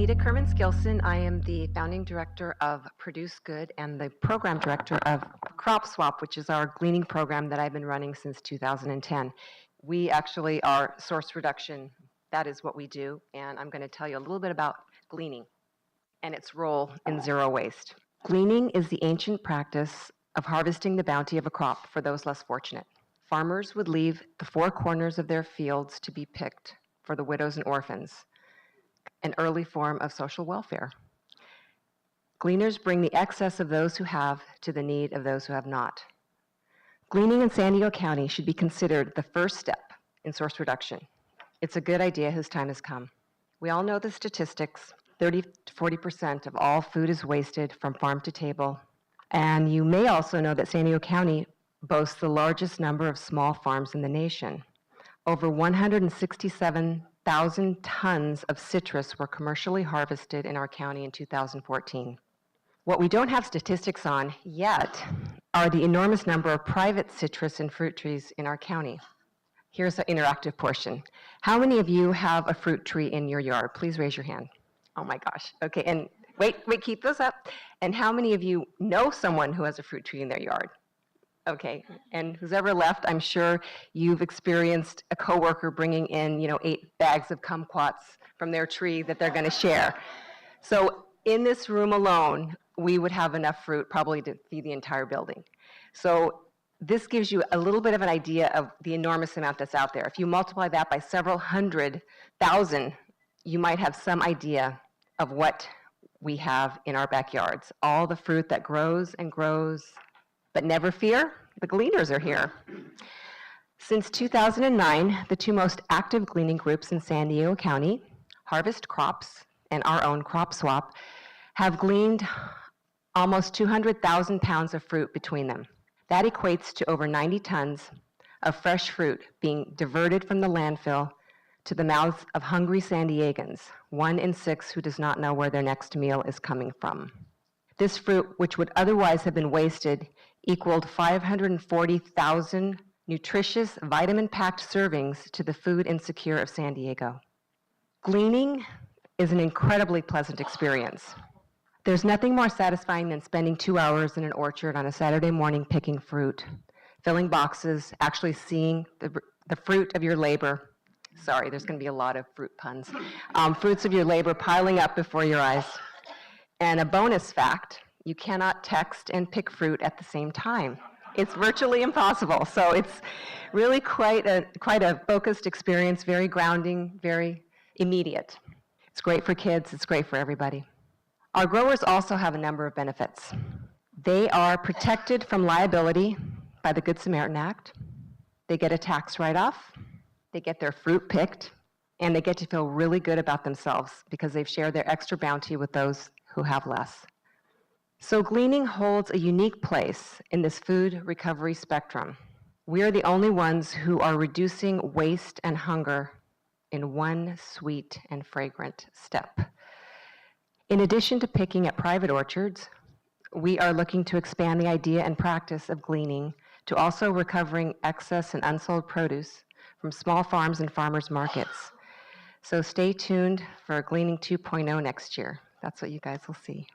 Nita Kurmins Gilson. I am the founding director of Produce Good and the program director of Crop Swap, which is our gleaning program that I've been running since 2010. We actually are source reduction. That is what we do, and I'm going to tell you a little bit about gleaning and its role in zero waste. Gleaning is the ancient practice of harvesting the bounty of a crop for those less fortunate. Farmers would leave the four corners of their fields to be picked for the widows and orphans, an early form of social welfare. Gleaners bring the excess of those who have to the need of those who have not. Gleaning in San Diego County should be considered the first step in source reduction. It's a good idea whose time has come. We all know the statistics. 30 to 40% of all food is wasted from farm to table. And you may also know that San Diego County boasts the largest number of small farms in the nation. Over 167,000 tons of citrus were commercially harvested in our county in 2014. What we don't have statistics on yet are the enormous number of private citrus and fruit trees in our county. Here's the interactive portion. How many of you have a fruit tree in your yard? Please raise your hand. Oh my gosh. Okay, and wait, keep those up. And how many of you know someone who has a fruit tree in their yard? Okay, and who's ever left, I'm sure you've experienced a coworker bringing in, 8 bags of kumquats from their tree that they're going to share. So in this room alone, we would have enough fruit probably to feed the entire building. So this gives you a little bit of an idea of the enormous amount that's out there. If you multiply that by several 100,000, you might have some idea of what we have in our backyards. All the fruit that grows and grows. But never fear, the gleaners are here. Since 2009, the two most active gleaning groups in San Diego County, Harvest Crops and our own Crop Swap, have gleaned almost 200,000 pounds of fruit between them. That equates to over 90 tons of fresh fruit being diverted from the landfill to the mouths of hungry San Diegans, 1 in 6 who does not know where their next meal is coming from. This fruit, which would otherwise have been wasted, equaled 540,000 nutritious, vitamin-packed servings to the food insecure of San Diego. Gleaning is an incredibly pleasant experience. There's nothing more satisfying than spending 2 hours in an orchard on a Saturday morning picking fruit, filling boxes, actually seeing the fruit of your labor. Sorry, there's going to be a lot of fruit puns. Fruits of your labor piling up before your eyes. And a bonus fact, you cannot text and pick fruit at the same time. It's virtually impossible. So it's really quite a focused experience, very grounding, very immediate. It's great for kids, it's great for everybody. Our growers also have a number of benefits. They are protected from liability by the Good Samaritan Act. They get a tax write-off. They get their fruit picked, and they get to feel really good about themselves because they've shared their extra bounty with those who have less. So gleaning holds a unique place in this food recovery spectrum. We are the only ones who are reducing waste and hunger in one sweet and fragrant step. In addition to picking at private orchards, we are looking to expand the idea and practice of gleaning to also recovering excess and unsold produce from small farms and farmers markets. So stay tuned for Gleaning 2.0 next year. That's what you guys will see.